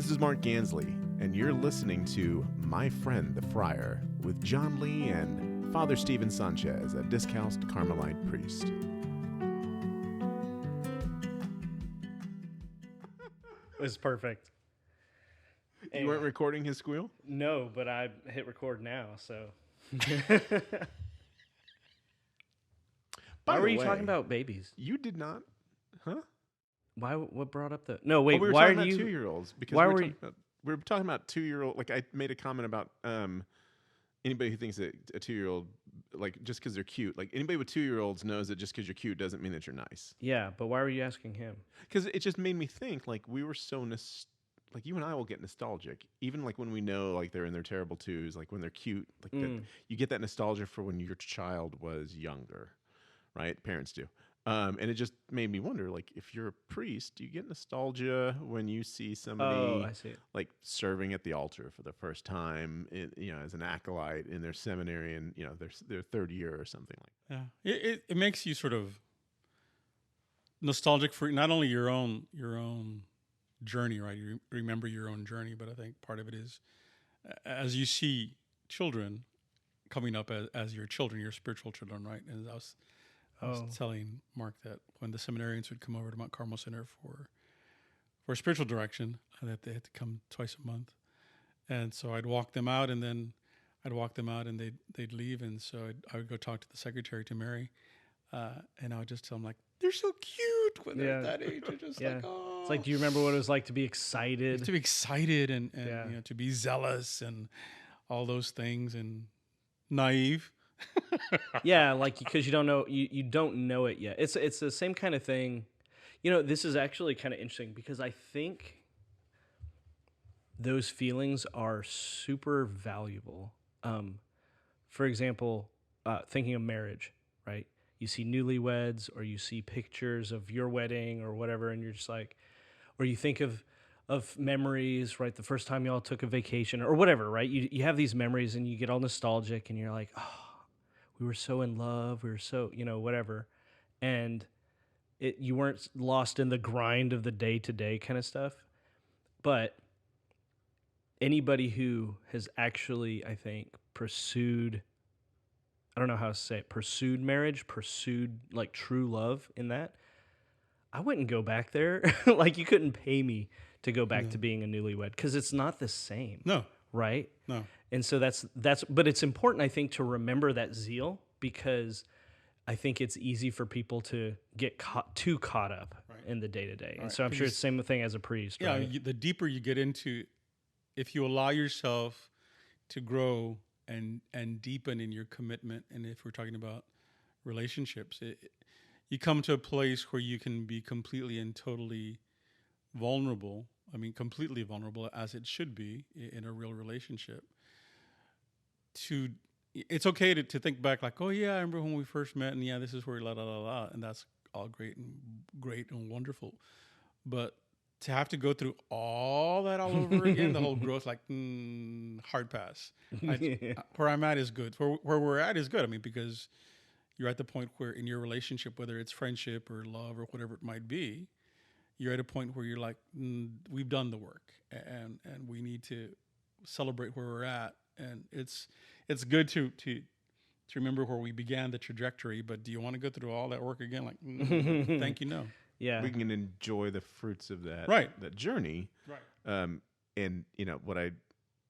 This is Mark Gansle, and you're listening to My Friend the Friar with John Lee and Father Stephen Sanchez, a discalced Carmelite priest. It was perfect. You weren't recording his squeal? No, but I hit record now, so. Why were you talking about babies? You did not, huh? Why? What brought up the? No, wait. We were why talking are about you? 2-year-olds because Why we were were, you? we were talking about 2-year-old. Like I made a comment about anybody who thinks that a 2-year-old, like just because they're cute, like anybody with 2-year-olds knows that just because you're cute doesn't mean that you're nice. Yeah, but why were you asking him? Because it just made me think, like we were so like you and I will get nostalgic, even like when we know like they're in their terrible twos, like when they're cute, like that, you get that nostalgia for when your child was younger, right? Parents do. And it just made me wonder, like, if you're a priest, do you get nostalgia when you see somebody I see. like serving at the altar for the first time, as an acolyte in their seminary and, their third year or something like that? Yeah, it makes you sort of nostalgic for not only your own journey, right? You remember your own journey, but I think part of it is as you see children coming up as your children, your spiritual children, right? And I was telling Mark that when the seminarians would come over to Mount Carmel Center for spiritual direction, that they had to come twice a month, and so I'd walk them out, and then they'd leave, and so I would go talk to the secretary, to Mary, and I would just tell them, like, they're so cute when they're at that age. They're just like, oh. It's like, do you remember what it was like to be excited? To be excited and to be zealous and all those things and naive. Yeah, like because you don't know you don't know it yet. It's the same kind of thing. This is actually kind of interesting because I think those feelings are super valuable. For example, thinking of marriage, right? You see newlyweds or you see pictures of your wedding or whatever, and you're just like, or you think of memories, right? The first time y'all took a vacation or whatever, right? You have these memories and you get all nostalgic and you're like, oh, we were so in love. We were so, whatever. And you weren't lost in the grind of the day-to-day kind of stuff. But anybody who has actually, I think, pursued, I don't know how to say it, pursued marriage, pursued like true love in that, I wouldn't go back there. Like you couldn't pay me to go back to being a newlywed because it's not the same. No. Right? No. And so but it's important, I think, to remember that zeal because I think it's easy for people to get too caught up in the day-to-day. And so I'm sure it's the same thing as a priest. Yeah, right? The deeper you get into, if you allow yourself to grow and deepen in your commitment, and if we're talking about relationships, you come to a place where you can be completely and totally vulnerable. I mean, completely vulnerable, as it should be in a real relationship. It's okay to think back, like, oh yeah, I remember when we first met, and yeah, this is where la, and that's all great and wonderful. But to have to go through all that all over again, the whole growth, like, hard pass. Where I'm at is good. Where we're at is good. I mean, because you're at the point where in your relationship, whether it's friendship or love or whatever it might be, you're at a point where you're like, we've done the work, and we need to celebrate where we're at. And it's good to remember where we began the trajectory, but do you want to go through all that work again? Like, thank you, no. Yeah, we can enjoy the fruits of that that journey. Right. And what I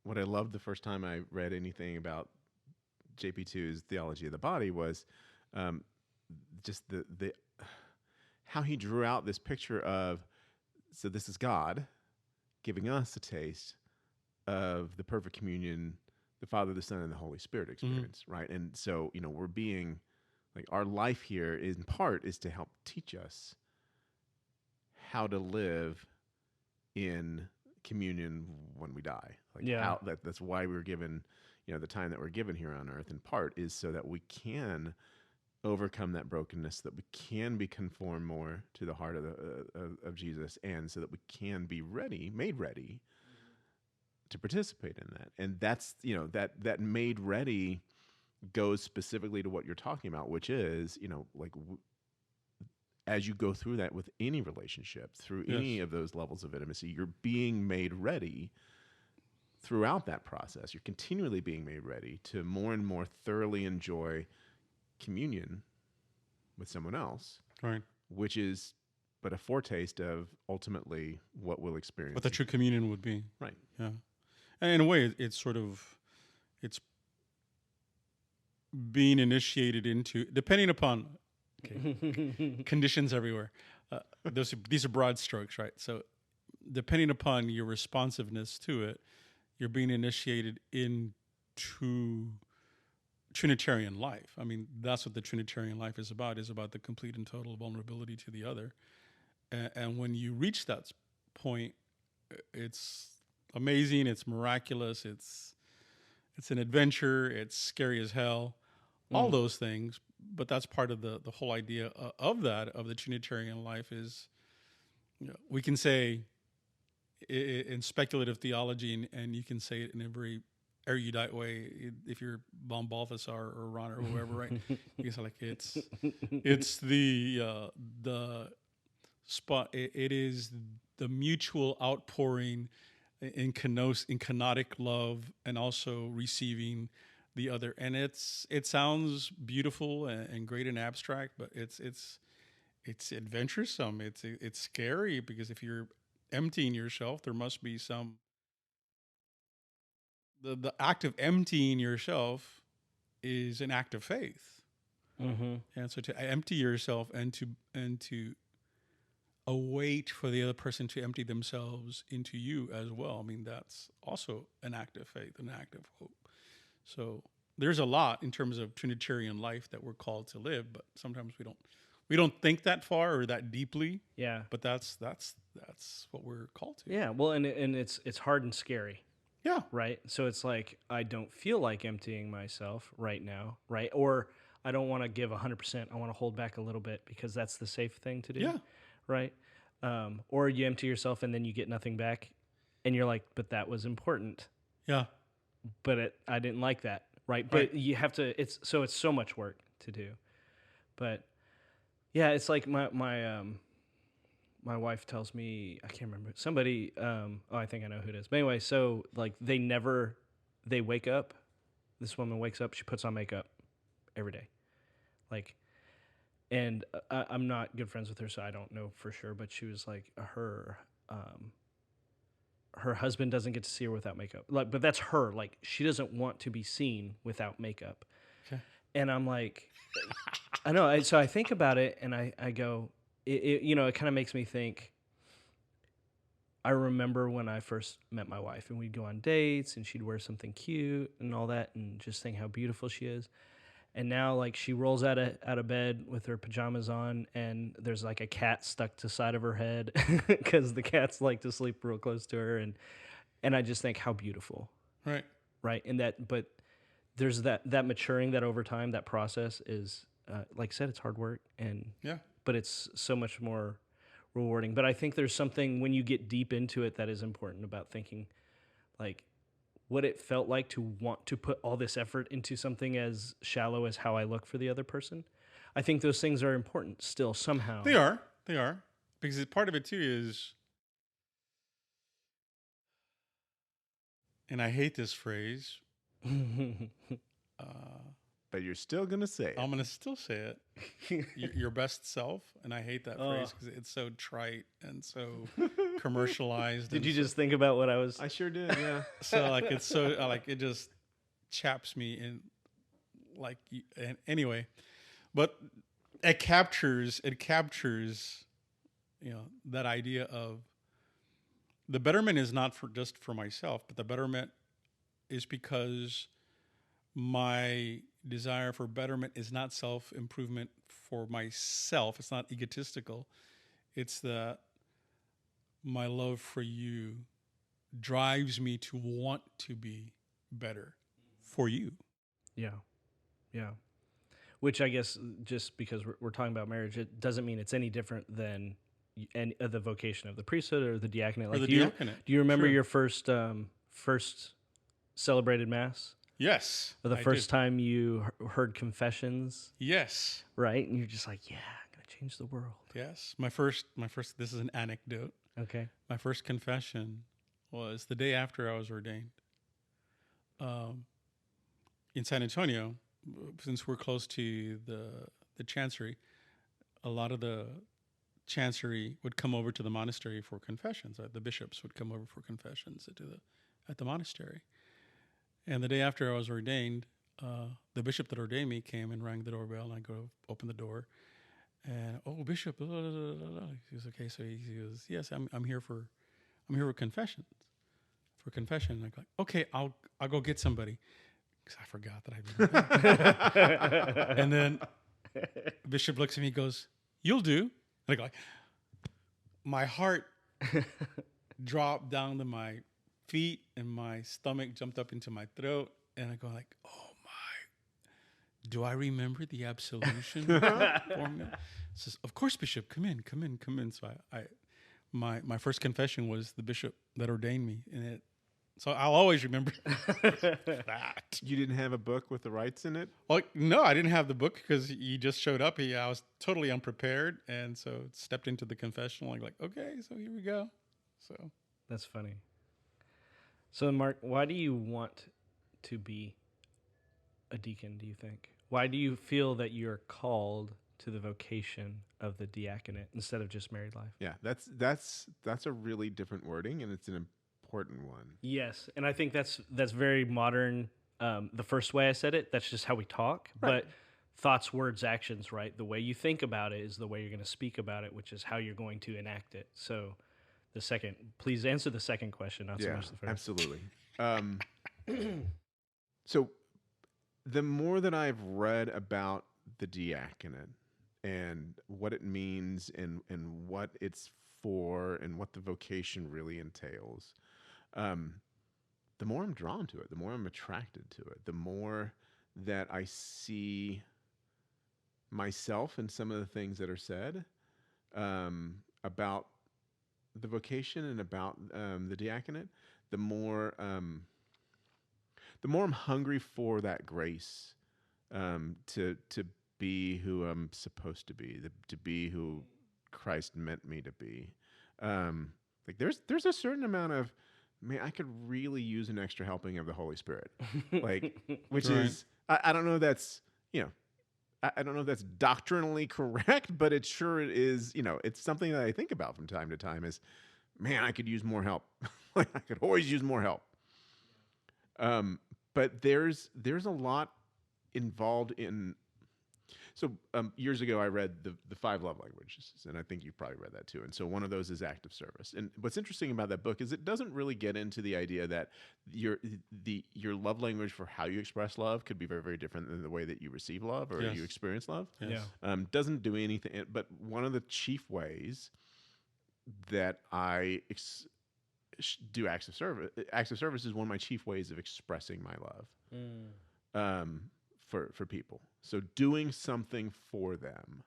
loved the first time I read anything about JP2's theology of the body was just the how he drew out this picture of, so this is God giving us a taste of the perfect communion, the Father, the Son, and the Holy Spirit experience, right? And so, we're being, like, our life here in part is to help teach us how to live in communion when we die. Like, that's why we're given, the time that we're given here on earth in part is so that we can overcome that brokenness, that we can be conformed more to the heart of Jesus, and so that we can be made ready to participate in that. And that's, that made ready goes specifically to what you're talking about, which is, like as you go through that with any relationship, through any of those levels of intimacy, you're being made ready throughout that process. You're continually being made ready to more and more thoroughly enjoy communion with someone else, Right. which is but a foretaste of ultimately what we'll experience. What the true communion would be. Right. Yeah. And in a way, it's being initiated into, depending upon conditions everywhere. These are broad strokes, right? So depending upon your responsiveness to it, you're being initiated into Trinitarian life. I mean, that's what the Trinitarian life is about the complete and total vulnerability to the other. And when you reach that point, it's amazing, it's miraculous, it's an adventure, it's scary as hell, all those things. But that's part of the whole idea of the Trinitarian life is, we can say in speculative theology, and you can say it in a very erudite way, if you're von Balthasar or Ron or whoever, right? You can say like it's the spot. It is the mutual outpouring in kenotic love, and also receiving the other. And it sounds beautiful and great and abstract, but it's adventuresome. It's scary, because if you're emptying yourself, there must be some. The act of emptying yourself is an act of faith, and so to empty yourself and to await for the other person to empty themselves into you as well. I mean, that's also an act of faith, an act of hope. So there's a lot in terms of Trinitarian life that we're called to live, but sometimes we don't think that far or that deeply. Yeah. But that's what we're called to. Yeah. Well, and it's hard and scary. Yeah. Right. So it's like, I don't feel like emptying myself right now. Right. Or I don't want to give 100%. I want to hold back a little bit, because that's the safe thing to do. Yeah. Right. Or you empty yourself and then you get nothing back, and you're like, but that was important. Yeah. But I didn't like that. Right. But you have to, it's so much work to do. But yeah, it's like my wife tells me, I can't remember, somebody, I think I know who it is. But anyway, so like they wake up, this woman wakes up, she puts on makeup every day. Like, and I'm not good friends with her, so I don't know for sure, but she was like, her husband doesn't get to see her without makeup. Like, but that's her. Like, she doesn't want to be seen without makeup. Okay. And I'm like, I know. So I think about it, and I go, it kind of makes me think. I remember when I first met my wife, and we'd go on dates, and she'd wear something cute and all that, and just think how beautiful she is. And now, like, she rolls out of bed with her pajamas on, and there's like a cat stuck to the side of her head, because the cats like to sleep real close to her, and I just think how beautiful, right, and but there's that maturing, that over time, that process is, like I said, it's hard work, but it's so much more rewarding. But I think there's something when you get deep into it that is important about thinking, like, what it felt like to want to put all this effort into something as shallow as how I look for the other person. I think those things are important still somehow. They are. Because part of it too is, and I hate this phrase, But you're still going to say it. I'm going to still say it. Your best self. And I hate that phrase because it's so trite and so commercialized. Did you just think about what I was? I sure did, yeah. So like, it's so like, it just chaps me in like, and anyway, but it captures, that idea of the betterment is not just for myself, but the betterment is because my desire for betterment is not self-improvement for myself. It's not egotistical. It's that my love for you drives me to want to be better for you. Yeah. Which I guess just because we're talking about marriage, it doesn't mean it's any different than the vocation of the priesthood or the diaconate. Like, do you remember your first celebrated mass? Yes. Or the first time you heard confessions? Yes. Right? And you're just like, yeah, I'm going to change the world. Yes. My first, this is an anecdote. Okay. My first confession was the day after I was ordained. In San Antonio, since we're close to the chancery, a lot of the chancery would come over to the monastery for confessions. The bishops would come over for confessions at the monastery. And the day after I was ordained, the bishop that ordained me came and rang the doorbell, and I go open the door, and bishop, blah, blah, blah, blah. He was okay. So he goes, yes, I'm here for confession. And I go, okay, I'll go get somebody, because I forgot that I'd been. And then Bishop looks at me and goes, you'll do. And I go like, my heart dropped down to my feet and my stomach jumped up into my throat. And I go like, oh my, do I remember the absolution formula? Says, of course, Bishop, come in. So my first confession was the bishop that ordained me. So I'll always remember that. You didn't have a book with the rites in it? Well, no, I didn't have the book because he just showed up. I was totally unprepared, and so stepped into the confessional. Like, okay, so here we go. So That's funny. So, Mark, why do you want to be a deacon, do you think? Why do you feel that you're called to the vocation of the diaconate instead of just married life? Yeah, that's a really different wording, and it's an important one. Yes, and I think that's very modern. The first way I said it, that's just how we talk. Right. But thoughts, words, actions, right? The way you think about it is the way you're going to speak about it, which is how you're going to enact it. So please answer the second question, not so much the first. Absolutely. So the more that I've read about the diaconate and what it means and what it's for and what the vocation really entails, the more I'm drawn to it, the more I'm attracted to it, the more that I see myself in some of the things that are said about the vocation and about the diaconate, the more I'm hungry for that grace to be who I'm supposed to be, to be who Christ meant me to be. Like there's a certain amount of, man, I could really use an extra helping of the Holy Spirit, like, which Right. is, I don't know if that's, I don't know if that's doctrinally correct, but it sure is, it's something that I think about from time to time is, man, I could use more help. Like I could always use more help. But there's a lot involved in. So years ago, I read the 5 love languages, and I think you've probably read that too. And so one of those is active service. And what's interesting about that book is it doesn't really get into the idea that your love language for how you express love could be very, very different than the way that you receive love or Yes. you experience love. Yes. Yeah. Doesn't do anything. But one of the chief ways that I do acts of service is one of my chief ways of expressing my love. For people. So doing something for them.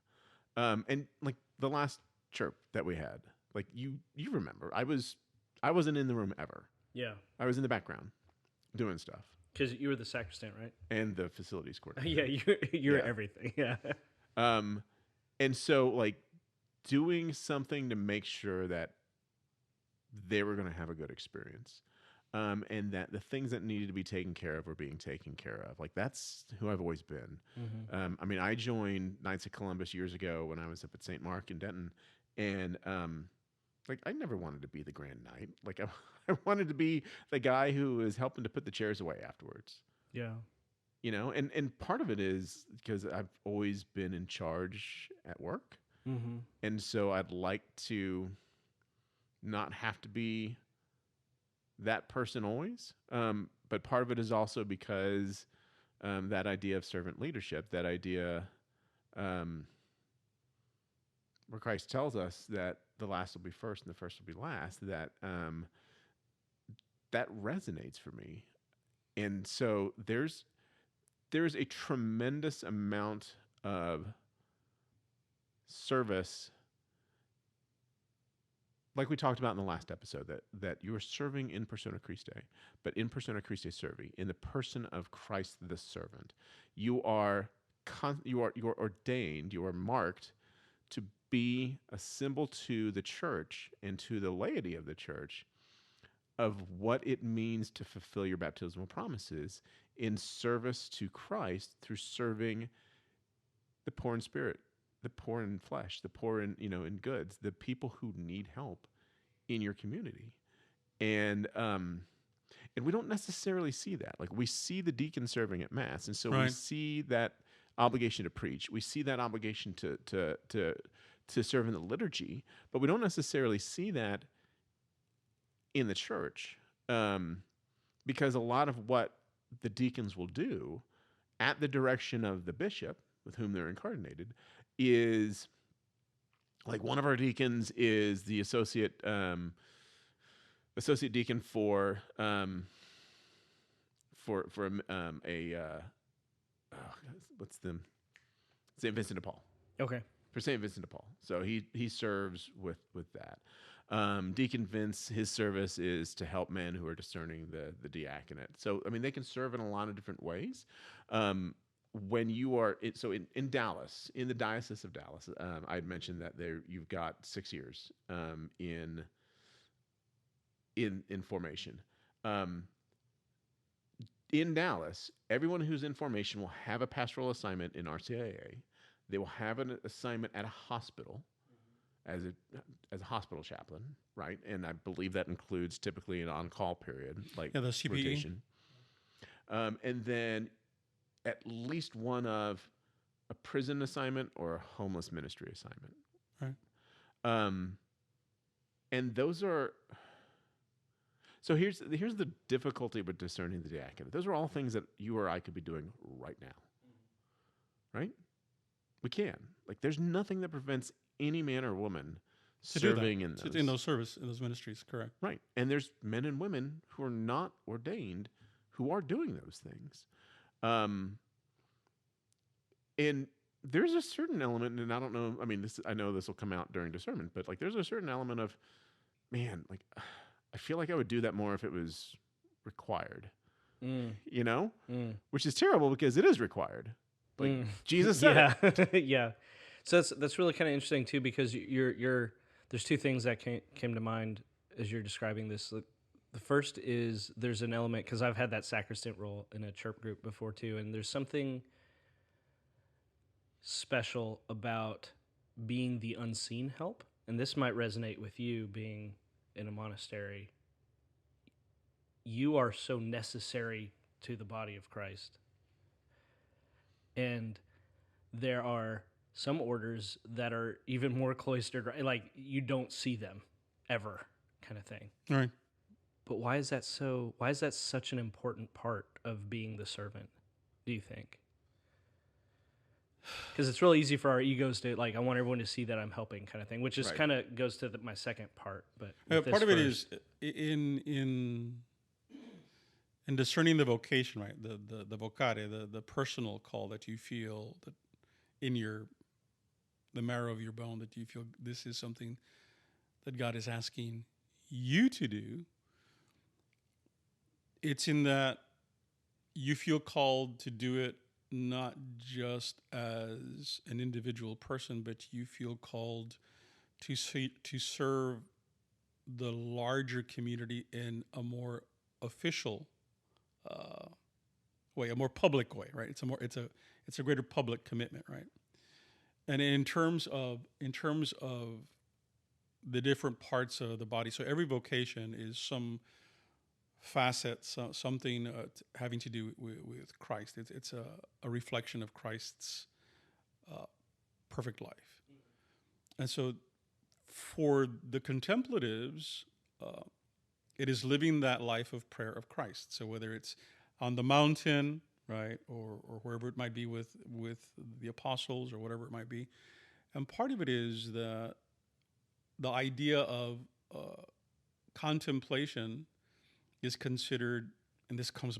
And like the last chirp that we had, like you remember, I wasn't in the room ever. Yeah. I was in the background doing stuff. Because you were the sacristan, right? And the facilities coordinator. Yeah, you're Yeah. everything. Yeah. And so like doing something to make sure that they were going to have a good experience. And that the things that needed to be taken care of were being taken care of. Like that's who I've always been. Mm-hmm. I mean, I joined Knights of Columbus years ago when I was up at St. Mark in Denton, and like I never wanted to be the Grand Knight. Like I wanted to be the guy who is helping to put the chairs away afterwards. Yeah. And part of it is because I've always been in charge at work, Mm-hmm. and so I'd like to not have to be that person always. But part of it is also because that idea of servant leadership, that idea where Christ tells us that the last will be first and the first will be last, that resonates for me. And so there's a tremendous amount of service, like we talked about in the last episode, that you are serving in persona Christi, but in persona Christi servi, in the person of Christ the servant. You are ordained, you are marked to be a symbol to the church and to the laity of the church of what it means to fulfill your baptismal promises in service to Christ through serving the poor in spirit, the poor in flesh, the poor in, in goods, the people who need help in your community. And we don't necessarily see that. Like, we see the deacon serving at Mass, and so we Right. see that obligation to preach. We see that obligation to serve in the liturgy, but we don't necessarily see that in the church, because a lot of what the deacons will do at the direction of the bishop with whom they're incarnated is, like, one of our deacons is the associate deacon for what's the St. Vincent de Paul. Okay. For St. Vincent de Paul. So he serves with that. Deacon Vince, his service is to help men who are discerning the diaconate. So, I mean, they can serve in a lot of different ways. When you are, in Dallas, in the Diocese of Dallas, I had mentioned that you've got 6 years in formation. In Dallas, everyone who's in formation will have a pastoral assignment in RCIA. They will have an assignment at a hospital as a hospital chaplain, right? And I believe that includes typically an on-call period, like the CPE. rotation. And then at least one of a prison assignment or a homeless ministry assignment. Right. And those are... So here's the difficulty with discerning the diaconate. Those are all things that you or I could be doing right now, right? We can. Like, there's nothing that prevents any man or woman serving in those ministries. Correct. Right. And there's men and women who are not ordained who are doing those things. And there's a certain element, and I don't know, I mean, I know this will come out during discernment, but, like, there's a certain element of, man, like, I feel like I would do that more if it was required, which is terrible because it is required. Like, Jesus said it. Yeah. So that's really kind of interesting too, because there's two things that came to mind as you're describing this. The first is there's an element, because I've had that sacristan role in a church group before too, and there's something special about being the unseen help, and this might resonate with you being in a monastery. You are so necessary to the body of Christ. And there are some orders that are even more cloistered, right? Like, you don't see them ever, kind of thing. Right. But why is that such an important part of being the servant, do you think? Because it's really easy for our egos to, like, I want everyone to see that I'm helping, kind of thing, which is Right. kind of goes to my second part. But Part of it is in discerning the vocation, right? The vocare, the personal call that you feel that in the marrow of your bone, that you feel this is something that God is asking you to do. It's in that you feel called to do it not just as an individual person, but you feel called to serve the larger community in a more official way, a more public way, right? It's a greater public commitment, right? And in terms of the different parts of the body, so every vocation is some facet, something having to do with Christ. It's a reflection of Christ's perfect life. And so for the contemplatives, it is living that life of prayer of Christ. So whether it's on the mountain, right, or wherever it might be with the apostles or whatever it might be. And part of it is the idea of contemplation is considered, and this comes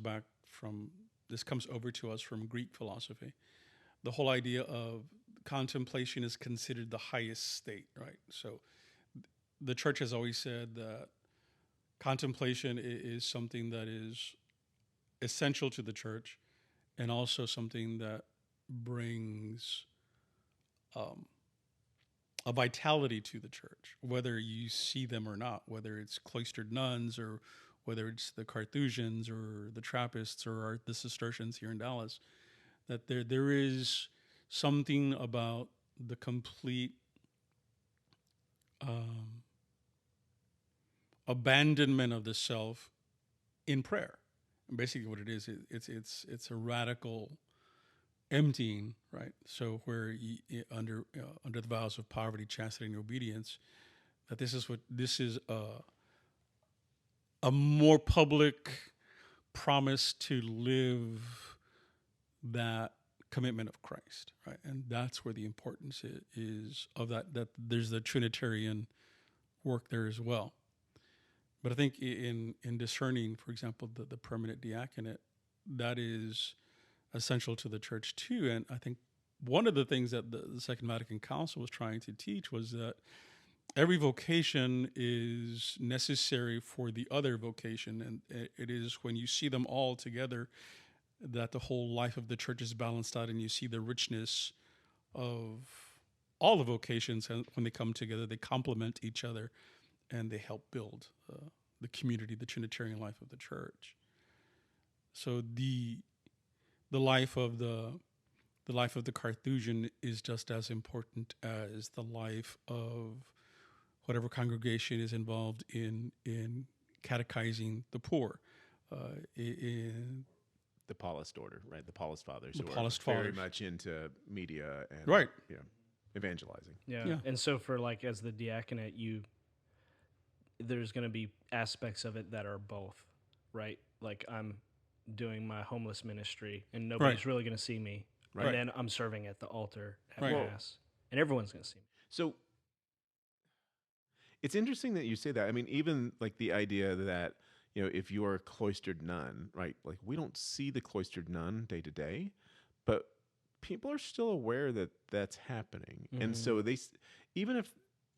over to us from Greek philosophy. The whole idea of contemplation is considered the highest state, right? So the church has always said that contemplation is something that is essential to the church, and also something that brings a vitality to the church, whether you see them or not, whether it's cloistered nuns or whether it's the Carthusians or the Trappists or the Cistercians here in Dallas, that there is something about the complete abandonment of the self in prayer. And basically, what it is, it's a radical emptying, right? So where under the vows of poverty, chastity, and obedience, that this is a more public promise to live that commitment of Christ, right? And that's where the importance is of that. That there's the Trinitarian work there as well. But I think in discerning, for example, the permanent diaconate, that is essential to the church too. And I think one of the things that the Second Vatican Council was trying to teach was that every vocation is necessary for the other vocation. And it is when you see them all together that the whole life of the church is balanced out, and you see the richness of all the vocations. And when they come together, they complement each other, and they help build the community, the Trinitarian life of the church. So the life of the Carthusian is just as important as the life of whatever congregation is involved in catechizing the poor. In the Paulist order, right? The Paulist fathers, The who Paulist are very fathers. much into media and Right. evangelizing. Yeah. And so for like as the diaconate, there's going to be aspects of it that are both, right? Like I'm doing my homeless ministry and nobody's really going to see me. Right. And then I'm serving at the altar at Right. Mass and everyone's going to see me. So it's interesting that you say that. I mean, even like the idea that, if you're a cloistered nun, right? Like we don't see the cloistered nun day to day, but people are still aware that that's happening. Mm-hmm. And so even if,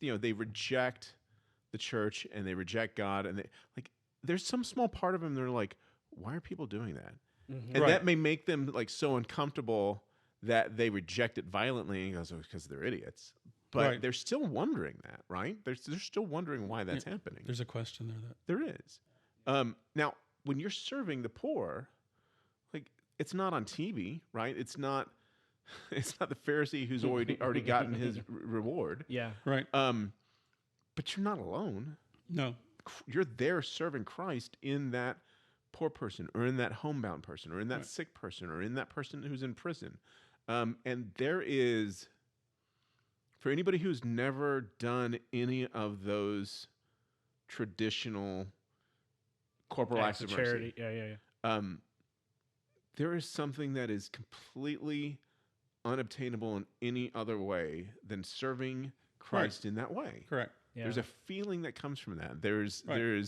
they reject the church and they reject God, and there's some small part of them, they're like, why are people doing that? Mm-hmm. And Right. that may make them like so uncomfortable that they reject it violently and goes, because they're idiots. But Right. they're still wondering that, right? They're still wondering why that's happening. There's a question there that There is. Now, when you're serving the poor, like it's not on TV, right? It's not the Pharisee who's already gotten his reward. Yeah. right. But you're not alone. No. You're there serving Christ in that poor person, or in that homebound person, or in that sick person, or in that person who's in prison. And there is, for anybody who's never done any of those traditional corporal acts of charity. mercy, Yeah. there is something that is completely unobtainable in any other way than serving Christ in that way. Correct. Yeah. There's a feeling that comes from that. There's Right.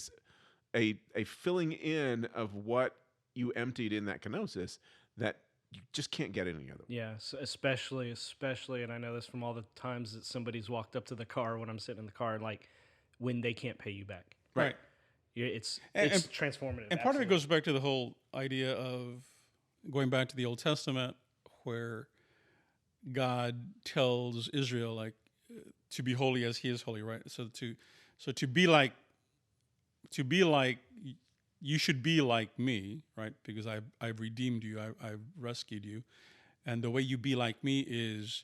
a filling in of what you emptied in that kenosis that you just can't get any other way. Yeah, so especially, and I know this from all the times that somebody's walked up to the car when I'm sitting in the car, like when they can't pay you back. Right. It's And- transformative. And part of it goes back to the whole idea of going back to the Old Testament, where God tells Israel like to be holy as He is holy, right? So to be like you should be like me, right? Because I've redeemed you, I've rescued you, and the way you be like me is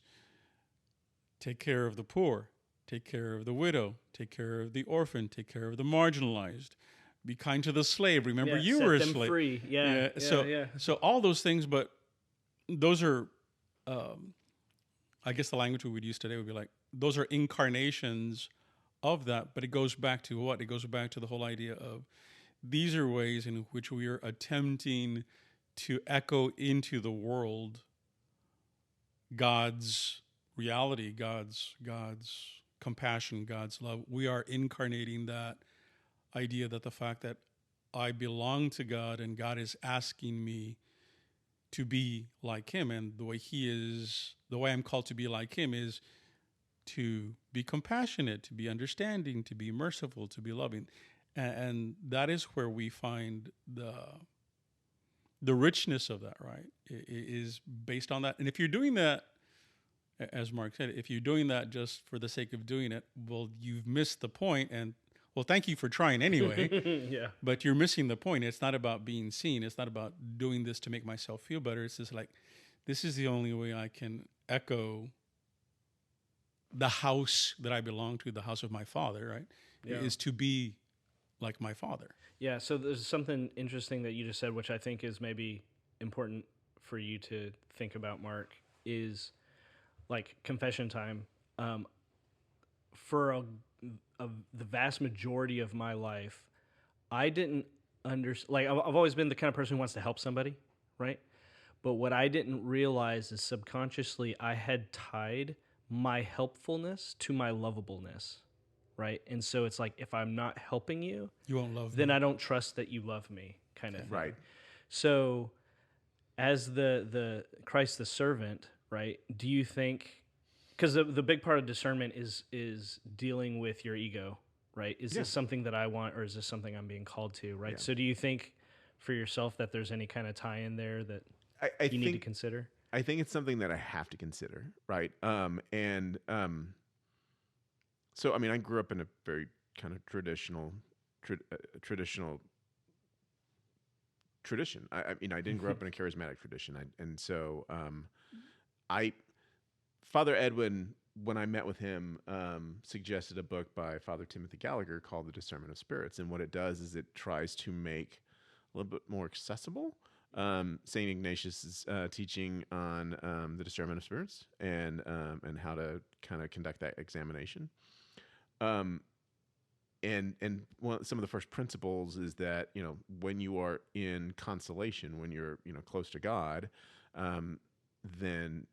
take care of the poor, take care of the widow, take care of the orphan, take care of the marginalized. Be kind to the slave. Remember, you set were a them slave. free. Yeah. So all those things, but those are, I guess the language we would use today would be like, those are incarnations of that. But it goes back to what? It goes back to the whole idea of these are ways in which we are attempting to echo into the world God's reality, God's compassion, God's love. We are incarnating that idea that the fact that I belong to God and God is asking me to be like Him, and the way I'm called to be like Him is to be compassionate, to be understanding, to be merciful, to be loving. And that is where we find the richness of that, right? It is based on that. And if you're doing that As Mark said, if you're doing that just for the sake of doing it, well, you've missed the point. And well, thank you for trying anyway. Yeah. But you're missing the point. It's not about being seen. It's not about doing this to make myself feel better. It's just like, this is the only way I can echo the house that I belong to, the house of my Father, right? Yeah. Is to be like my Father. Yeah, so there's something interesting that you just said, which I think is maybe important for you to think about, Mark, is like confession time. For the vast majority of my life, I didn't understand. Like, I've always been the kind of person who wants to help somebody, right? But what I didn't realize is subconsciously I had tied my helpfulness to my lovableness, right? And so it's like, if I'm not helping you, You won't love then me. I don't trust that you love me, kind of thing. Right. So, as the Christ the servant, right? Do you think? Because the big part of discernment is dealing with your ego, right? Is this something that I want, or is this something I'm being called to, right? Yeah. So, do you think for yourself that there's any kind of tie in there that I you need to think consider? I think it's something that I have to consider, right? So I mean, I grew up in a very kind of traditional tradition. I mean, I didn't grow up in a charismatic tradition, I Father Edwin, when I met with him, suggested a book by Father Timothy Gallagher called The Discernment of Spirits, and what it does is it tries to make a little bit more accessible Saint Ignatius's teaching on the discernment of spirits and how to kind of conduct that examination. And some of the first principles is that, you know, when you are in consolation, when you're, you know, close to God, then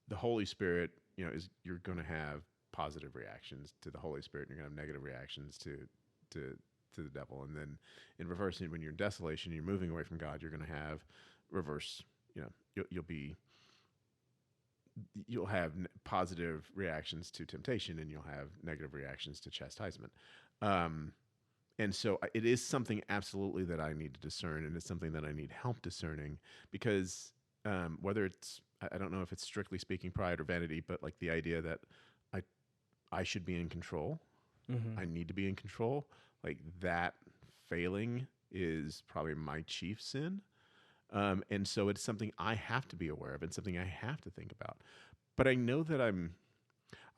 the Holy Spirit, you know, you're going to have positive reactions to the Holy Spirit, and you're going to have negative reactions to the devil. And then in reversing, when you're in desolation, you're moving away from God, you're going to have reverse, you know, you'll have positive reactions to temptation, and you'll have negative reactions to chastisement. And so it is something absolutely that I need to discern, and it's something that I need help discerning, because whether it's, I don't know if it's strictly speaking pride or vanity, but like the idea that I should be in control. Mm-hmm. I need to be in control. Like, that failing is probably my chief sin. And so it's something I have to be aware of and something I have to think about. But I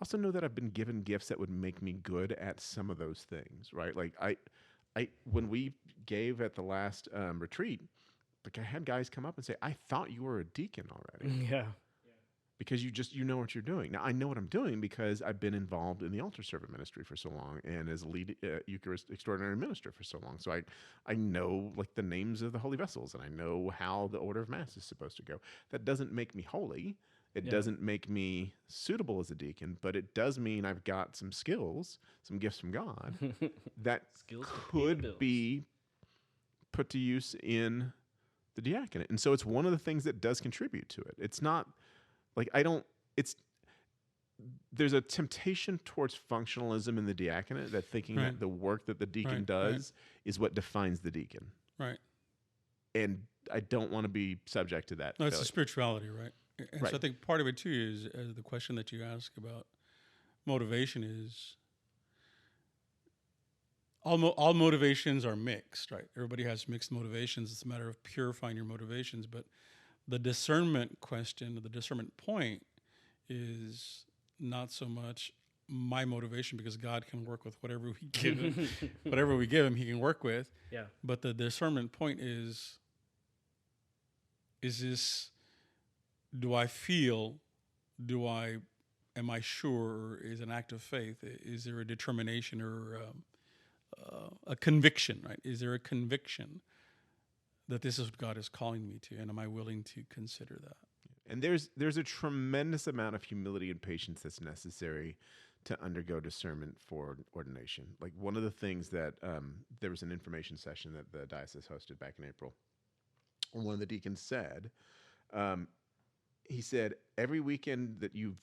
also know that I've been given gifts that would make me good at some of those things, right? Like when we gave at the last retreat, like I had guys come up and say, "I thought you were a deacon already." Yeah. Because you know what you're doing. Now, I know what I'm doing because I've been involved in the altar server ministry for so long, and as lead Eucharist extraordinary minister for so long. So I know like the names of the holy vessels, and I know how the order of Mass is supposed to go. That doesn't make me holy. It doesn't make me suitable as a deacon, but it does mean I've got some skills, some gifts from God that could be put to use in the diaconate. And so it's one of the things that does contribute to it. It's not like there's a temptation towards functionalism in the diaconate, that thinking that the work that the deacon does is what defines the deacon. Right. And I don't want to be subject to that. No, it's the spirituality, right? And Right. so I think part of it too is the question that you ask about motivation is all motivations are mixed, right? Everybody has mixed motivations. It's a matter of purifying your motivations, but the discernment question, the discernment point, is not so much my motivation, because God can work with whatever we give him. Whatever we give him, he can work with. Yeah. But the discernment point is this, do I feel, am I sure, or is an act of faith? Is there a determination or a conviction, right? Is there a conviction that this is what God is calling me to, and am I willing to consider that? And there's a tremendous amount of humility and patience that's necessary to undergo discernment for ordination. Like, one of the things that there was an information session that the diocese hosted back in April. One of the deacons said, he said, every weekend that you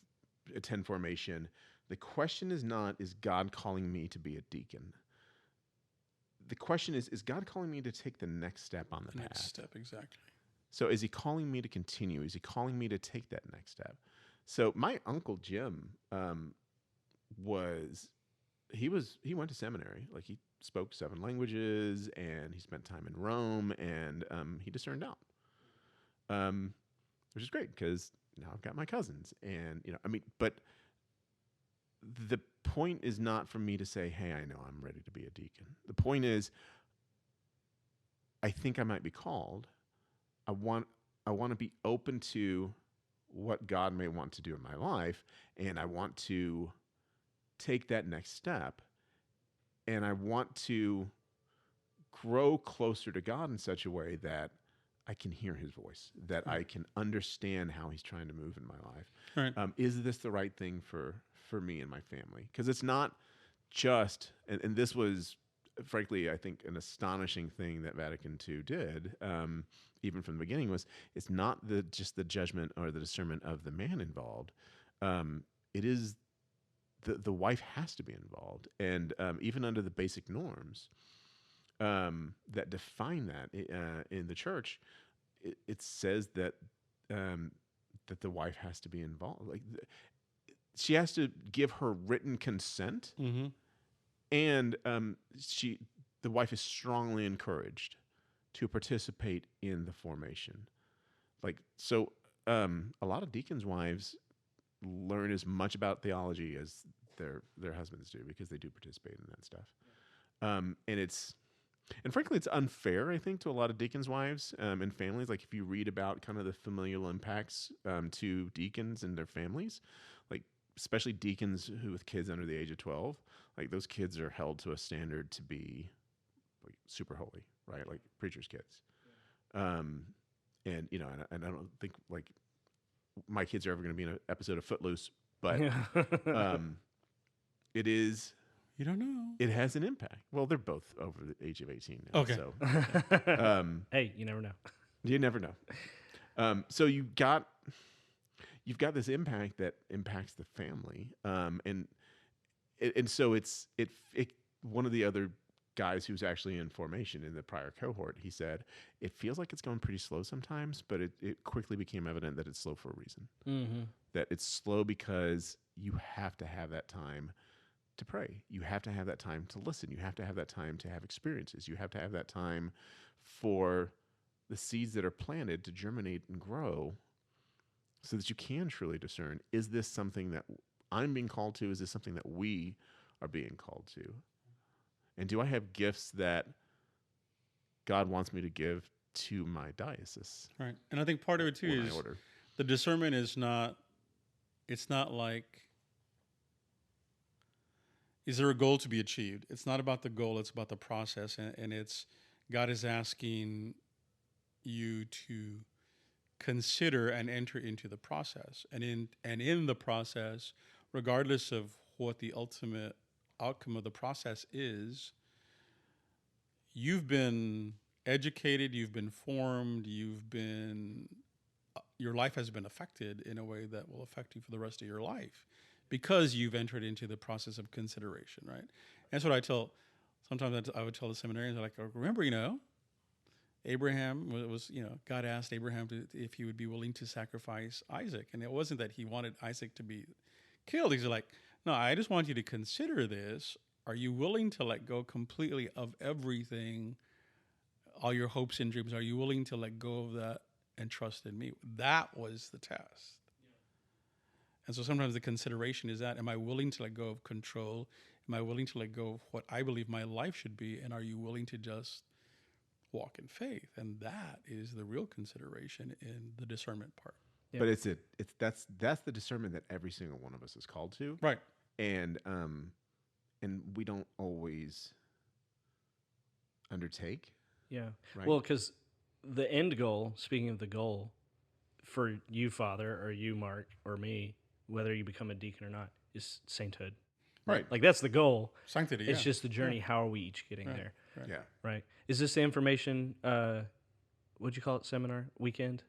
attend formation, the question is not, is God calling me to be a deacon? The question is God calling me to take the next step on the path? Next step, exactly. So is he calling me to continue? Is he calling me to take that next step? So my uncle Jim he went to seminary. Like he spoke 7 languages and he spent time in Rome and he discerned out, which is great because now I've got my cousins and but the point is not for me to say, hey, I know I'm ready to be a deacon. The point is, I think I might be called. I want to be open to what God may want to do in my life, and I want to take that next step, and I want to grow closer to God in such a way that I can hear his voice, that I can understand how he's trying to move in my life. Right. Is this the right thing for me and my family? Because it's not just, and this was, frankly, I think an astonishing thing that Vatican II did, even from the beginning, was it's not just the judgment or the discernment of the man involved. It is the wife has to be involved, and even under the basic norms that define that in the church, it says that that the wife has to be involved. Like she has to give her written consent, Mm-hmm. and the wife is strongly encouraged to participate in the formation. Like so, a lot of deacons' wives learn as much about theology as their husbands do because they do participate in that stuff. And frankly, it's unfair, I think, to a lot of deacons' wives and families. Like if you read about kind of the familial impacts to deacons and their families, like especially deacons who with kids under the age of 12, like those kids are held to a standard to be like super holy, right? Like preachers' kids. And I don't think like my kids are ever going to be in an episode of Footloose, but it is. You don't know. It has an impact. Well, they're both over the age of 18 now. Okay. So, Hey, you never know. you never know. So you've got this impact that impacts the family, and so it's one of the other guys who's actually in formation in the prior cohort. He said it feels like it's going pretty slow sometimes, but it quickly became evident that it's slow for a reason. Mm-hmm. That it's slow because you have to have that time to pray. You have to have that time to listen. You have to have that time to have experiences. You have to have that time for the seeds that are planted to germinate and grow so that you can truly discern, is this something that I'm being called to? Is this something that we are being called to? And do I have gifts that God wants me to give to my diocese? Right. And I think part of it too is the discernment is not, it's not like, is there a goal to be achieved? It's not about the goal, it's about the process. And it's, God is asking you to consider and enter into the process. And in the process, regardless of what the ultimate outcome of the process is, you've been educated, you've been formed, your life has been affected in a way that will affect you for the rest of your life because you've entered into the process of consideration, right? And that's what sometimes I would tell the seminarians, like, remember, Abraham was, God asked Abraham if he would be willing to sacrifice Isaac. And it wasn't that he wanted Isaac to be killed. He's like, no, I just want you to consider this. Are you willing to let go completely of everything, all your hopes and dreams? Are you willing to let go of that and trust in me? That was the test. Yeah. And so sometimes the consideration is that, am I willing to let go of control? Am I willing to let go of what I believe my life should be? And are you willing to just walk in faith? And that is the real consideration in the discernment part. Yeah. But that's the discernment that every single one of us is called to. Right. And we don't always undertake. Yeah. Right? Well, because the end goal, speaking of the goal, for you, Father, or you, Mark, or me, whether you become a deacon or not, is sainthood. Right. Like that's the goal. Sanctity. It's just the journey. Yeah. How are we each getting there? Right. Yeah. Right. Is this the information? What'd you call it? Seminar weekend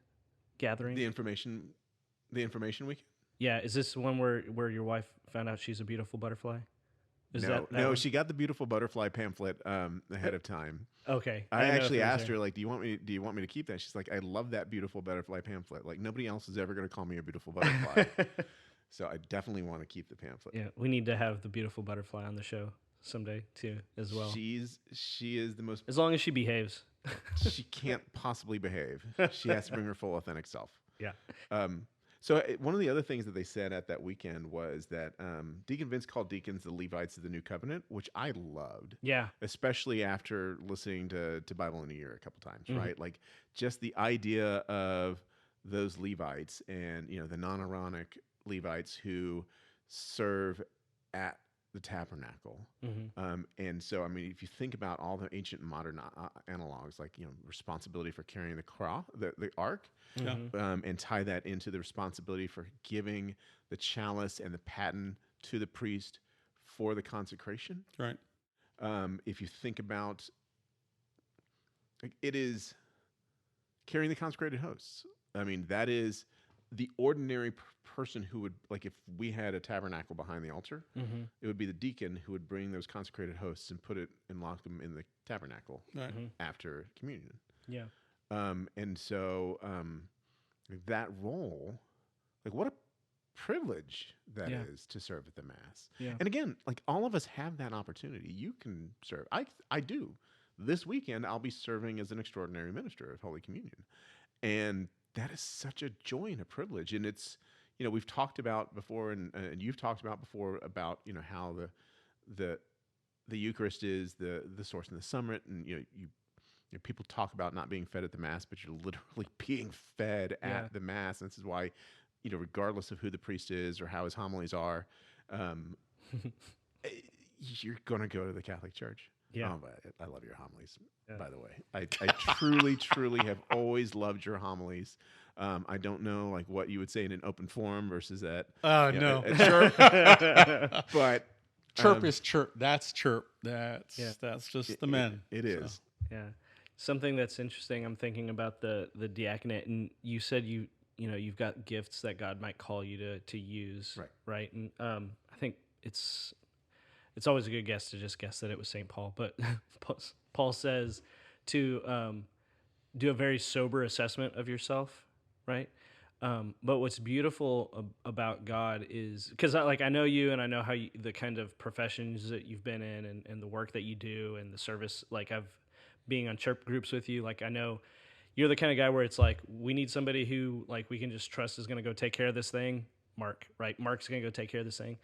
gathering. The information weekend. Yeah. Is this the one where your wife found out she's a beautiful butterfly? Is No, that no, one? she got the beautiful butterfly pamphlet ahead of time. Okay. I didn't know if actually it was asked there. her, like, do you want me to keep that? She's like, I love that beautiful butterfly pamphlet. Like, nobody else is ever going to call me a beautiful butterfly. So I definitely want to keep the pamphlet. Yeah, we need to have the beautiful butterfly on the show someday too, as well. She is the most. As long as she behaves. She can't possibly behave. She has to bring her full authentic self. Yeah. So one of the other things that they said at that weekend was that Deacon Vince called deacons the Levites of the New Covenant, which I loved. Yeah. Especially after listening to Bible in a Year a couple times, Mhm. right? Like just the idea of those Levites and the non-Aaronic Levites who serve at the tabernacle. And so, I mean, if you think about all the ancient and modern analogs, like responsibility for carrying the cross, the ark, Yeah. and tie that into the responsibility for giving the chalice and the paten to the priest for the consecration. Right. If you think about, like, it is carrying the consecrated hosts. I mean, that is the ordinary person who would, like, if we had a tabernacle behind the altar, it would be the deacon who would bring those consecrated hosts and put it and lock them in the tabernacle Right. after communion. Yeah. And so that role, like, what a privilege that is to serve at the Mass. Yeah. And again, like, all of us have that opportunity. You can serve. I do. This weekend, I'll be serving as an extraordinary minister of Holy Communion. And that is such a joy and a privilege. And it's, we've talked about before, and you've talked about before about, how the Eucharist is the source and the summit. And, people talk about not being fed at the Mass, but you're literally being fed at the Mass. And this is why, regardless of who the priest is or how his homilies are, you're going to go to the Catholic Church. Yeah. Oh, but I love your homilies, by the way. I truly, truly have always loved your homilies. I don't know, like, what you would say in an open forum versus at No. a church, but Chirp is chirp. That's chirp. That's just the men. It is. Yeah. Something that's interesting, I'm thinking about the diaconate, and you said you've got gifts that God might call you to use, right? And I think it's always a good guess to just guess that it was St. Paul, but Paul says to do a very sober assessment of yourself, right? But what's beautiful about God is, because I know you, and I know how the kind of professions that you've been in, and the work that you do, and the service, like being on chirp groups with you, like I know you're the kind of guy where it's like, we need somebody who, like, we can just trust is going to go take care of this thing. Mark, right? Mark's going to go take care of this thing.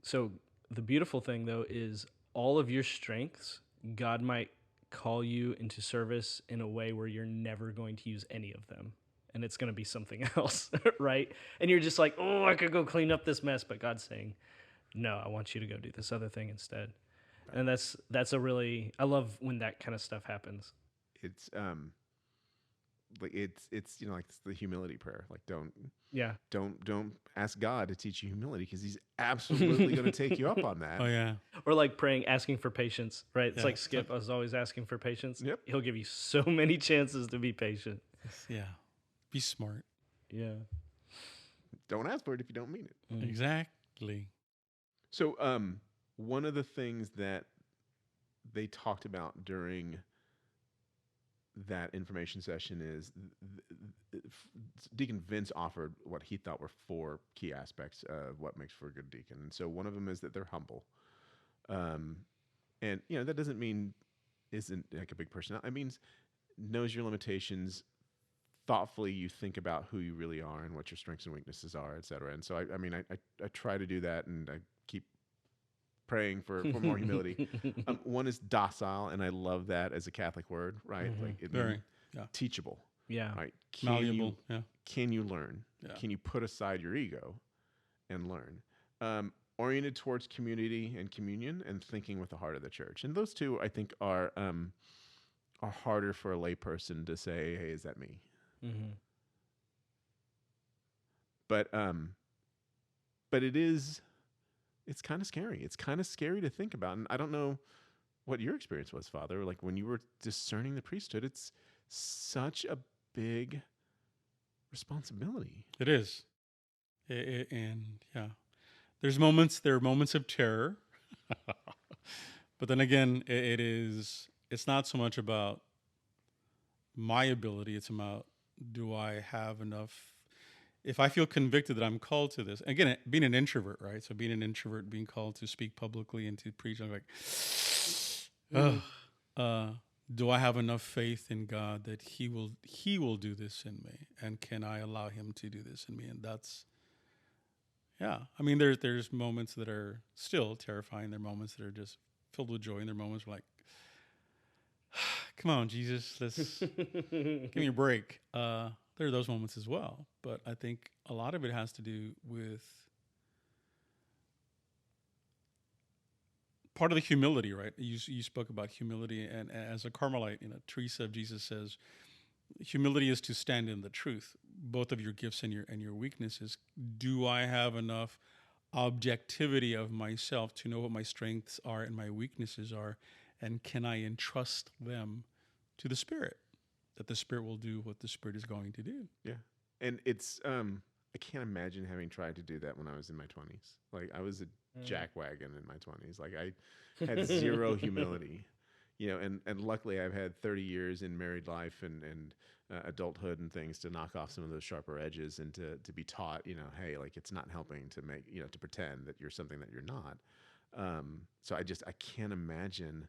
So the beautiful thing, though, is all of your strengths, God might call you into service in a way where you're never going to use any of them. And it's going to be something else, right? And you're just like, oh, I could go clean up this mess. But God's saying, no, I want you to go do this other thing instead. Right. And that's a really, I love when that kind of stuff happens. It's like it's like, it's the humility prayer. Like, don't ask God to teach you humility, because he's absolutely going to take you up on that. Oh yeah. Or like praying, asking for patience, right? It's like Skip. I was always asking for patience. Yep. He'll give you so many chances to be patient. Yeah. Be smart. Yeah. Don't ask for it if you don't mean it. Exactly. So one of the things that they talked about during that information session is Deacon Vince offered what he thought were 4 key aspects of what makes for a good deacon. And so one of them is that they're humble. And, that doesn't mean isn't like a big personality. It means knows your limitations. Thoughtfully, you think about who you really are and what your strengths and weaknesses are, et cetera. And so, I try to do that, and I keep praying for more humility. One is docile, and I love that as a Catholic word, right? Like, it means teachable. Yeah. Right? Malleable. Can you learn? Yeah. Can you put aside your ego and learn? Oriented towards community and communion, and thinking with the heart of the church. And those two, I think, are harder for a layperson to say, hey, is that me? Mm-hmm. But it's kind of scary. It's kind of scary to think about. And I don't know what your experience was, Father. Like, when you were discerning the priesthood, it's such a big responsibility. It is. And there are moments of terror. But then again, it's not so much about my ability. It's about, do I have enough? If I feel convicted that I'm called to this, again, being an introvert, right? So being an introvert, being called to speak publicly and to preach, I'm like, do I have enough faith in God that He will do this in me, and can I allow Him to do this in me? And that's, yeah. I mean, there's moments that are still terrifying. There are moments that are just filled with joy, and there are moments where, like, come on, Jesus, let's give me a break. There are those moments as well, but I think a lot of it has to do with part of the humility, right? You spoke about humility, and as a Carmelite, Teresa of Jesus says, humility is to stand in the truth, both of your gifts and your weaknesses. Do I have enough objectivity of myself to know what my strengths are and my weaknesses are, and can I entrust them to the Spirit, that the Spirit will do what the Spirit is going to do? Yeah. And it's I can't imagine having tried to do that when I was in my 20s. Like, I was a jackwagon in my 20s. Like, I had zero humility, and luckily I've had 30 years in married life and adulthood and things to knock off some of those sharper edges, and to be taught, hey, like, it's not helping to make, to pretend that you're something that you're not. So I can't imagine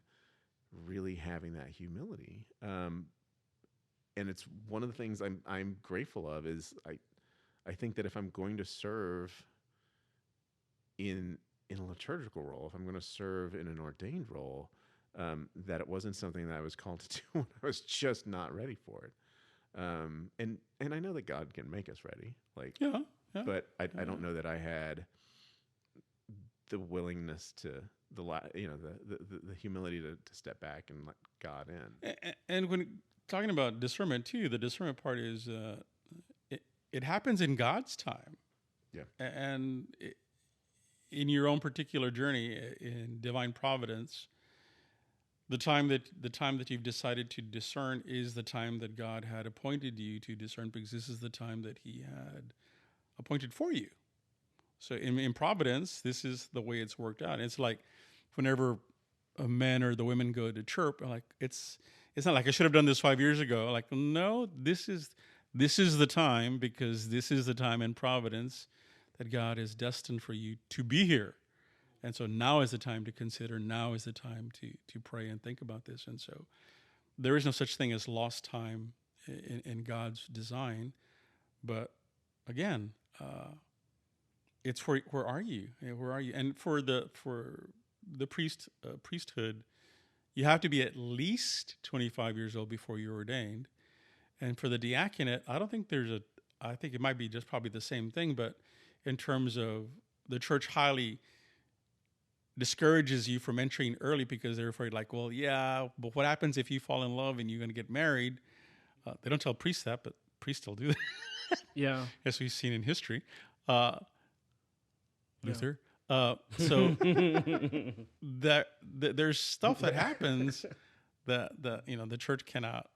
really having that humility. And it's one of the things I'm grateful of is I think that if I'm going to serve in a liturgical role, if I'm going to serve in an ordained role, that it wasn't something that I was called to do when I was just not ready for it. And I know that God can make us ready, like, but I don't know that I had the willingness to the humility to step back and let God in. And when talking about discernment too, the discernment part is it happens in God's time. Yeah. And in your own particular journey in divine providence, the time that you've decided to discern is the time that God had appointed you to discern, because this is the time that He had appointed for you. So in providence, this is the way it's worked out. It's like whenever a men or the women go to chirp, like it's not like I should have done this 5 years ago. Like, no, this is the time, because this is the time in providence that God is destined for you to be here. And so now is the time to consider, now is the time to pray and think about this. And so there is no such thing as lost time in God's design. But again, it's where are you? Where are you? And for the priesthood, you have to be at least 25 years old before you're ordained. And for the diaconate, I think it might be just probably the same thing, but in terms of the church highly discourages you from entering early, because they're afraid, like, well, yeah, but what happens if you fall in love and you're going to get married? They don't tell priests that, but priests still do that. Yeah. As we've seen in history. Luther. So that there's stuff that happens that the church cannot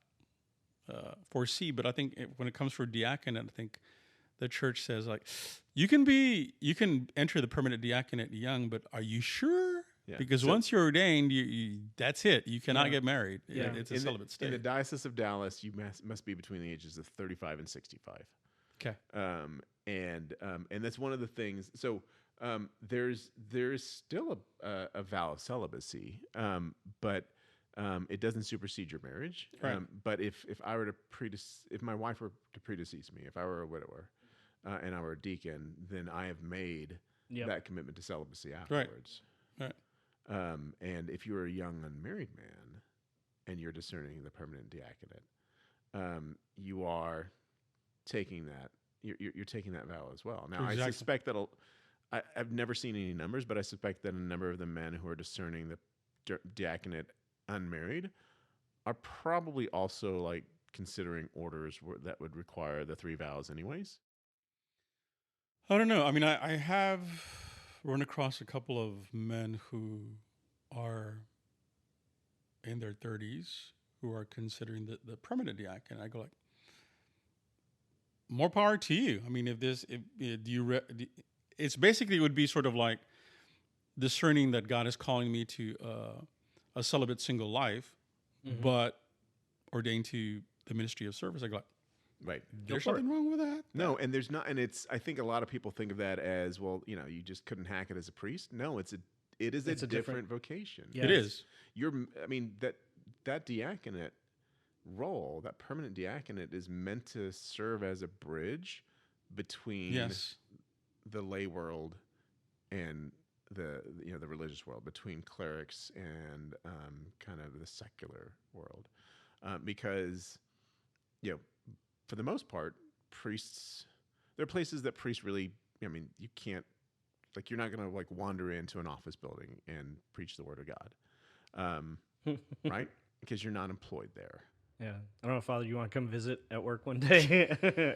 foresee. But I think when it comes for diaconate, I think the church says, like, you can enter the permanent diaconate young, but are you sure? Yeah. Because once you're ordained, you that's it. You cannot get married. Yeah. It's a celibate state. In the Diocese of Dallas, you must be between the ages of 35 and 65. Okay. And that's one of the things. So there's still a vow of celibacy, but it doesn't supersede your marriage. Right. But if I were to if my wife were to predecease me, if I were a widower, and I were a deacon, then I have made that commitment to celibacy afterwards. Right. And if you're a young unmarried man and you're discerning the permanent diaconate, you are taking that. You're taking that vow as well. Now, exactly. I suspect that I've never seen any numbers, but I suspect that a number of the men who are discerning the diaconate unmarried are probably also, like, considering orders that would require the 3 vows anyways. I don't know. I mean, I have run across a couple of men who are in their 30s who are considering the permanent diaconate. I go, like, more power to you. I mean, it's basically, it would be sort of like discerning that God is calling me to a celibate single life, but ordained to the ministry of service, I go, Right. there's nothing wrong with that. No, and there's not, and it's. I think a lot of people think of that as, well, you just couldn't hack it as a priest. No, it is a different vocation. Yeah. It is. I mean, that diaconate role, that permanent diaconate, is meant to serve as a bridge between Yes. the lay world and the religious world, between clerics and kind of the secular world, because for the most part, priests, there are places that priests really, I mean, you can't, like, you're not going to like wander into an office building and preach the word of God, right? Because you're not employed there. Yeah. I don't know, Father, you want to come visit at work one day?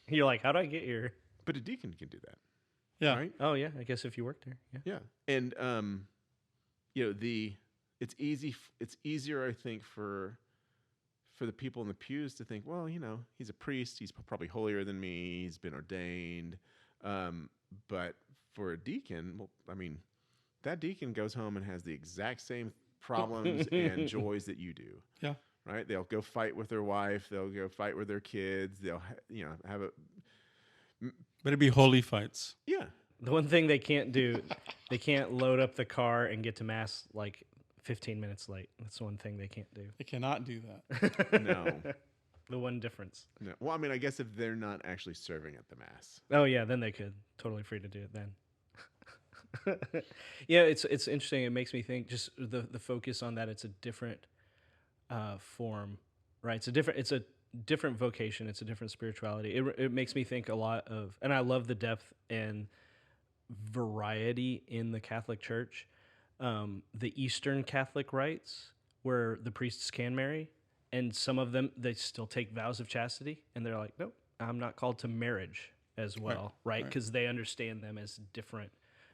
You're like, how do I get here? But a deacon can do that. Yeah. Right? Oh, yeah. I guess if you work there. Yeah. Yeah. And, it's easier, I think, for the people in the pews to think, well, he's a priest. He's probably holier than me. He's been ordained. But for a deacon, well, I mean, that deacon goes home and has the exact same problems and joys that you do. Yeah. Right? They'll go fight with their wife. They'll go fight with their kids. They'll, have a... But it'd be holy fights. Yeah. The one thing they can't do, they can't load up the car and get to Mass like 15 minutes late. That's the one thing they can't do. They cannot do that. No. The one difference. No. Well, I mean, I guess if they're not actually serving at the Mass. Oh, yeah. Then they could. Totally free to do it then. Yeah, it's interesting. It makes me think just the focus on that. It's a different form, right? It's a different vocation. It's a different spirituality. It makes me think a lot of, and I love the depth and variety in the Catholic Church. The Eastern Catholic rites, where the priests can marry, and some of them, they still take vows of chastity, and they're like, nope, I'm not called to marriage as well, right? Because they understand them as different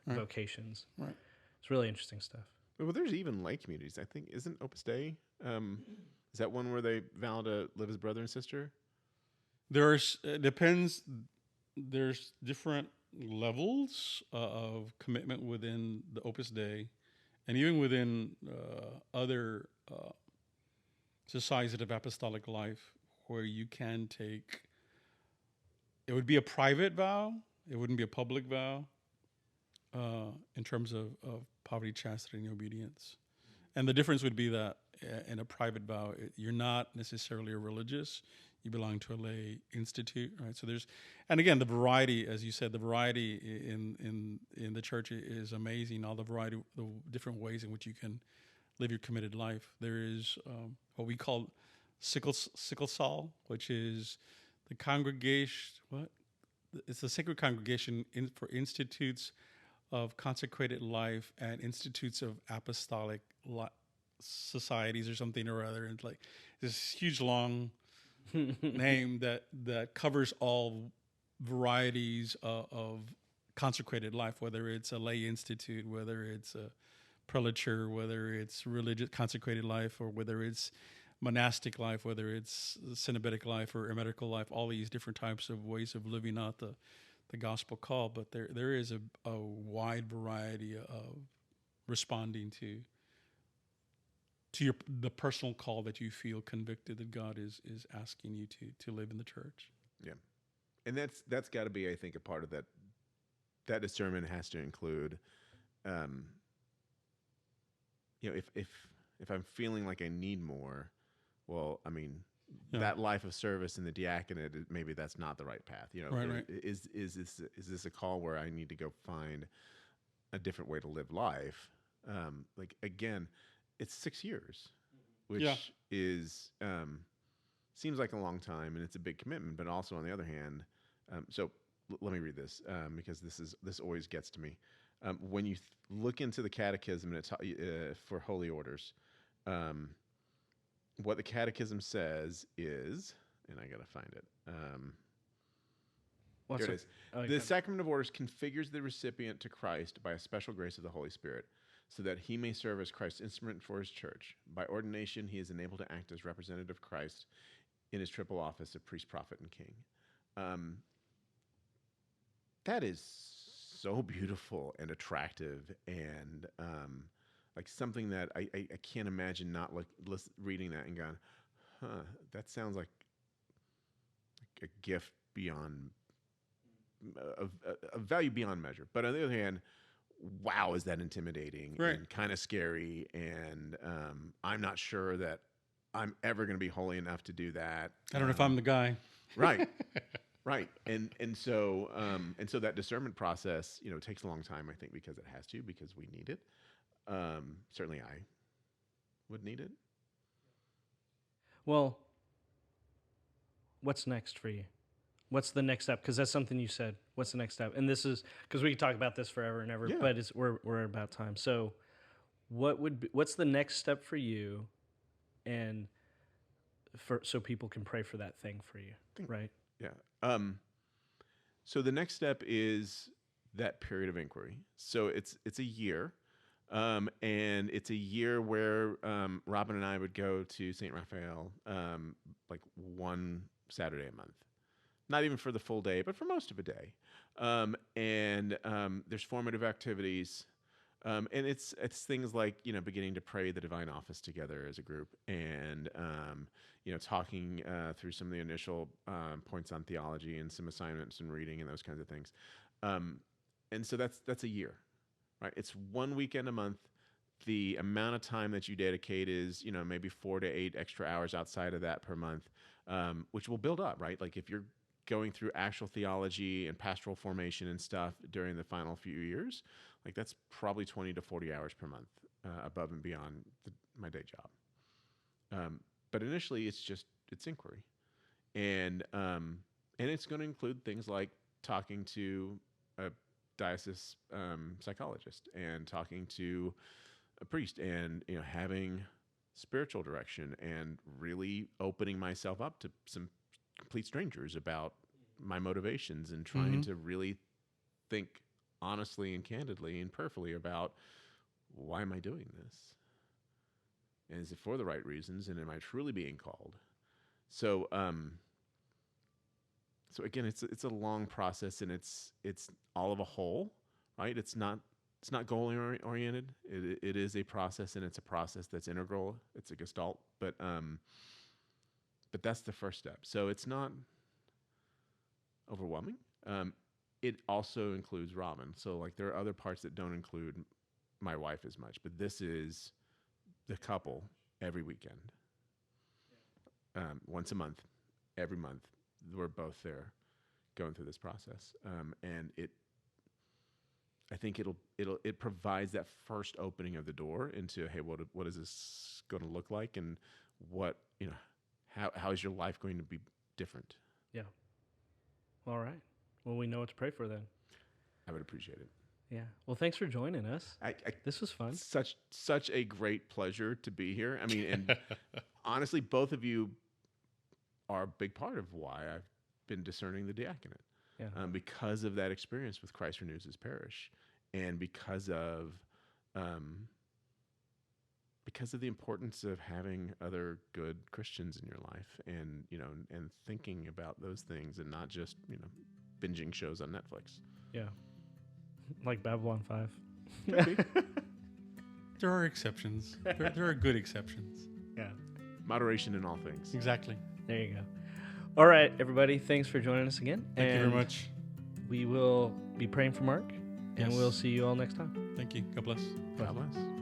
vocations. Right. It's really interesting stuff. Well, there's even lay communities. I think, isn't Opus Dei? Is that one where they vow to live as brother and sister? It depends. There's different levels of commitment within the Opus Dei, and even within other societies of apostolic life, where you can take. It would be a private vow. It wouldn't be a public vow. In terms of poverty, chastity, and obedience, and the difference would be that in a private vow, you're not necessarily a religious. You belong to a lay institute, right? So and again, the variety, as you said, the variety in the church is amazing. All the variety, the different ways in which you can live your committed life. There is what we call sickle cell, which is the congregation. It's the sacred congregation for institutes of consecrated life and institutes of apostolic societies or something or other. And like this huge long name that covers all varieties of consecrated life, whether it's a lay institute, whether it's a prelature, whether it's religious consecrated life, or whether it's monastic life, whether it's cenobitic life or emetical life, all these different types of ways of living out the gospel call. But there is a wide variety of responding to the personal call that you feel convicted that God is asking you to live in the church. Yeah. And that's got to be, I think, a part of that. That discernment has to include, if I'm feeling like I need more, well, I mean, that life of service in the diaconate, maybe that's not the right path. Right. Is this a call where I need to go find a different way to live life? Like, again, it's 6 years, which is seems like a long time, and it's a big commitment. But also, on the other hand, let me read this because this always gets to me. When you look into the catechism for holy orders, what the catechism says is, and I got to find it. Here it is. The sacrament of orders configures the recipient to Christ by a special grace of the Holy Spirit, so that he may serve as Christ's instrument for his church. By ordination, he is enabled to act as representative of Christ in his triple office of priest, prophet, and king. That is so beautiful and attractive, and like something that I can't imagine not reading that and going, huh, that sounds like a gift beyond a value beyond measure. But on the other hand, wow, is that intimidating Right. and kind of scary, and I'm not sure that I'm ever going to be holy enough to do that. I don't know if I'm the guy. Right. Right. And so that discernment process, takes a long time, I think, because it has to, because we need it. Certainly I would need it. Well, what's next for you? What's the next step? Because that's something you said. What's the next step? And this is because we could talk about this forever and ever, Yeah. but we're about time. So, what's the next step for you, and so people can pray for that thing for you, right? Yeah. So the next step is that period of inquiry. So it's a year, and it's a year where Robin and I would go to St. Raphael like one Saturday a month. Not even for the full day, but for most of a day. And there's formative activities. And it's things like, beginning to pray the divine office together as a group, and, talking through some of the initial points on theology and some assignments and reading and those kinds of things. And so that's a year, right? It's one weekend a month. The amount of time that you dedicate is, maybe 4 to 8 extra hours outside of that per month, which will build up, right? Like if you're going through actual theology and pastoral formation and stuff during the final few years, like that's probably 20 to 40 hours per month above and beyond my day job. But initially it's inquiry. And it's going to include things like talking to a diocese psychologist and talking to a priest and, having spiritual direction and really opening myself up to some complete strangers about my motivations and trying to really think honestly and candidly and prayerfully about, why am I doing this? And is it for the right reasons? And am I truly being called? So, so again, it's a long process, and it's all of a whole, right? It's not goal oriented. It is a process, and it's a process that's integral. It's a gestalt, but that's the first step. So it's not overwhelming. It also includes Robin. So like there are other parts that don't include my wife as much, but this is the couple every weekend. Once a month, every month, we're both there going through this process. And I think it provides that first opening of the door into, hey, what is this going to look like? And what, how is your life going to be different? Yeah. All right. Well, we know what to pray for then. I would appreciate it. Yeah. Well, thanks for joining us. This was fun. Such a great pleasure to be here. I mean, and honestly, both of you are a big part of why I've been discerning the diaconate. Yeah. Because of that experience with Christ Renews His Parish, and because of the importance of having other good Christians in your life, and and thinking about those things, and not just binging shows on Netflix. Yeah. Like Babylon 5. There are exceptions. There are good exceptions. Yeah. Moderation in all things. Exactly. There you go. All right, everybody. Thanks for joining us again. Thank you very much. We will be praying for Mark, and Yes. we'll see you all next time. Thank you. God bless. God bless.